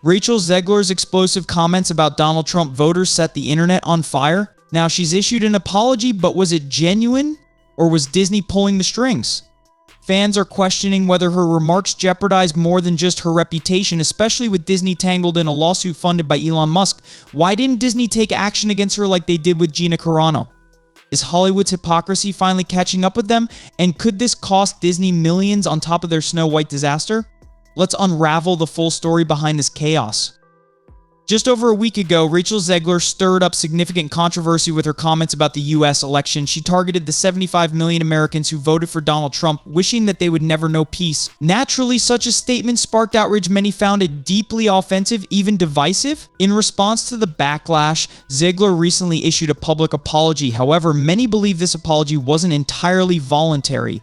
Rachel Zegler's explosive comments about Donald Trump voters set the internet on fire. Now, she's issued an apology, but was it genuine, or was Disney pulling the strings? Fans are questioning whether her remarks jeopardized more than just her reputation, especially with Disney tangled in a lawsuit funded by Elon Musk. Why didn't Disney take action against her like they did with Gina Carano? Is Hollywood's hypocrisy finally catching up with them? And could this cost Disney millions on top of their Snow White disaster? Let's unravel the full story behind this chaos. Just over a week ago, Rachel Zegler stirred up significant controversy with her comments about the U.S. election. She targeted the 75 million Americans who voted for Donald Trump, wishing that they would never know peace. Naturally, such a statement sparked outrage. Many found it deeply offensive, even divisive. In response to the backlash, Zegler recently issued a public apology. However, many believe this apology wasn't entirely voluntary.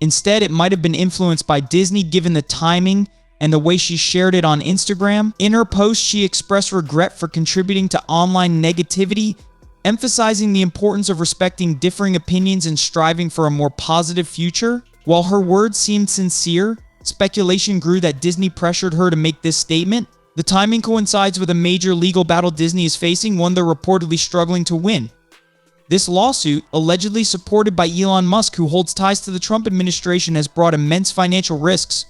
Instead, it might have been influenced by Disney, given the timing and the way she shared it on Instagram. In her post, she expressed regret for contributing to online negativity, emphasizing the importance of respecting differing opinions and striving for a more positive future. While her words seemed sincere, speculation grew that Disney pressured her to make this statement. The timing coincides with a major legal battle Disney is facing, one they're reportedly struggling to win. This lawsuit, allegedly supported by Elon Musk, who holds ties to the Trump administration, has brought immense financial risks.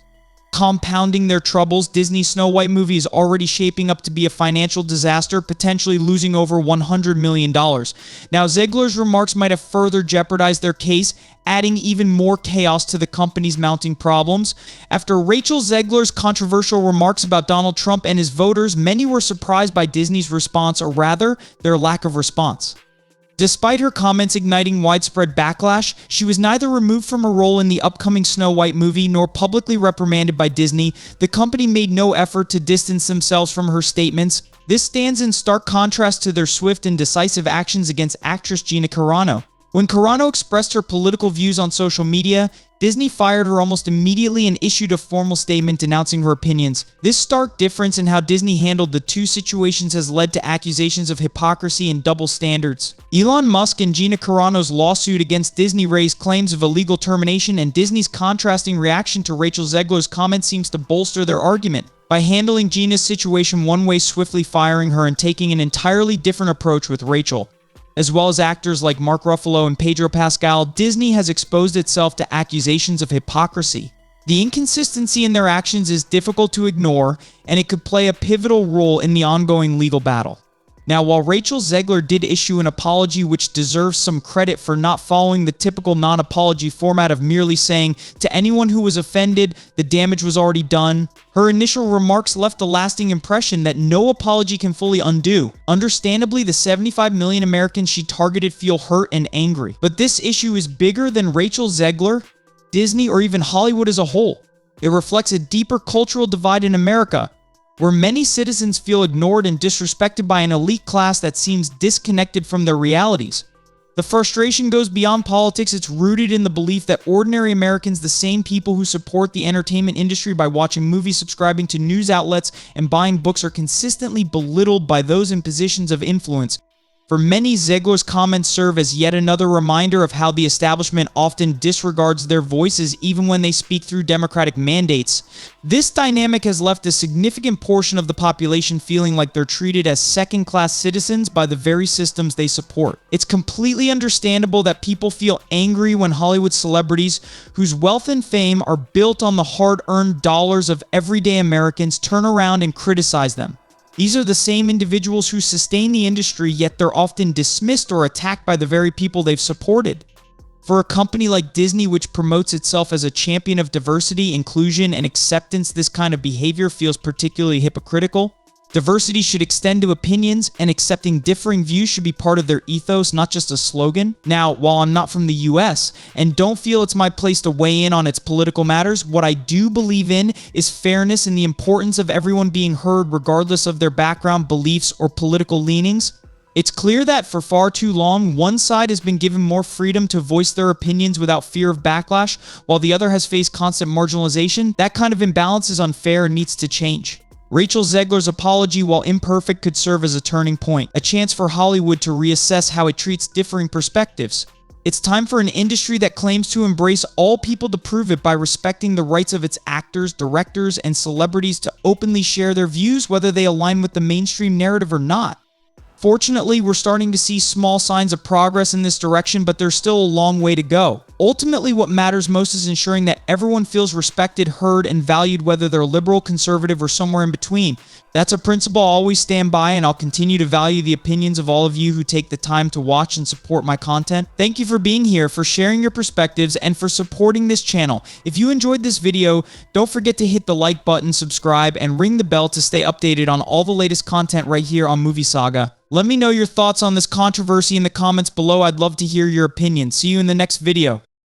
Compounding their troubles, Disney's Snow White movie is already shaping up to be a financial disaster, potentially losing over $100 million. Now, Zegler's remarks might have further jeopardized their case, adding even more chaos to the company's mounting problems. After Rachel Zegler's controversial remarks about Donald Trump and his voters, many were surprised by Disney's response, or rather, their lack of response. Despite her comments igniting widespread backlash, she was neither removed from her role in the upcoming Snow White movie nor publicly reprimanded by Disney. The company made no effort to distance themselves from her statements. This stands in stark contrast to their swift and decisive actions against actress Gina Carano. When Carano expressed her political views on social media, Disney fired her almost immediately and issued a formal statement denouncing her opinions. This stark difference in how Disney handled the two situations has led to accusations of hypocrisy and double standards. Elon Musk and Gina Carano's lawsuit against Disney raised claims of illegal termination, and Disney's contrasting reaction to Rachel Zegler's comment seems to bolster their argument. By handling Gina's situation one way, swiftly firing her, and taking an entirely different approach with Rachel, as well as actors like Mark Ruffalo and Pedro Pascal, Disney has exposed itself to accusations of hypocrisy. The inconsistency in their actions is difficult to ignore, and it could play a pivotal role in the ongoing legal battle. Now, while Rachel Zegler did issue an apology, which deserves some credit for not following the typical non-apology format of merely saying, "To anyone who was offended, the damage was already done," her initial remarks left a lasting impression that no apology can fully undo. Understandably, the 75 million Americans she targeted feel hurt and angry. But this issue is bigger than Rachel Zegler, Disney, or even Hollywood as a whole. It reflects a deeper cultural divide in America, where many citizens feel ignored and disrespected by an elite class that seems disconnected from their realities. The frustration goes beyond politics. It's rooted in the belief that ordinary Americans, the same people who support the entertainment industry by watching movies, subscribing to news outlets, and buying books, are consistently belittled by those in positions of influence. For many, Zegler's comments serve as yet another reminder of how the establishment often disregards their voices even when they speak through democratic mandates. This dynamic has left a significant portion of the population feeling like they're treated as second-class citizens by the very systems they support. It's completely understandable that people feel angry when Hollywood celebrities, whose wealth and fame are built on the hard-earned dollars of everyday Americans, turn around and criticize them. These are the same individuals who sustain the industry, yet they're often dismissed or attacked by the very people they've supported. For a company like Disney, which promotes itself as a champion of diversity, inclusion, and acceptance, this kind of behavior feels particularly hypocritical. Diversity should extend to opinions, and accepting differing views should be part of their ethos, not just a slogan. Now, while I'm not from the US and don't feel it's my place to weigh in on its political matters, what I do believe in is fairness and the importance of everyone being heard regardless of their background, beliefs, or political leanings. It's clear that for far too long, one side has been given more freedom to voice their opinions without fear of backlash, while the other has faced constant marginalization. That kind of imbalance is unfair and needs to change. Rachel Zegler's apology, while imperfect, could serve as a turning point, a chance for Hollywood to reassess how it treats differing perspectives. It's time for an industry that claims to embrace all people to prove it by respecting the rights of its actors, directors, and celebrities to openly share their views whether they align with the mainstream narrative or not. Fortunately, we're starting to see small signs of progress in this direction, but there's still a long way to go. Ultimately, what matters most is ensuring that everyone feels respected, heard, and valued, whether they're liberal, conservative, or somewhere in between. That's a principle I'll always stand by, and I'll continue to value the opinions of all of you who take the time to watch and support my content. Thank you for being here, for sharing your perspectives, and for supporting this channel. If you enjoyed this video, don't forget to hit the like button, subscribe, and ring the bell to stay updated on all the latest content right here on Movie Saga. Let me know your thoughts on this controversy in the comments below. I'd love to hear your opinion. See you in the next video.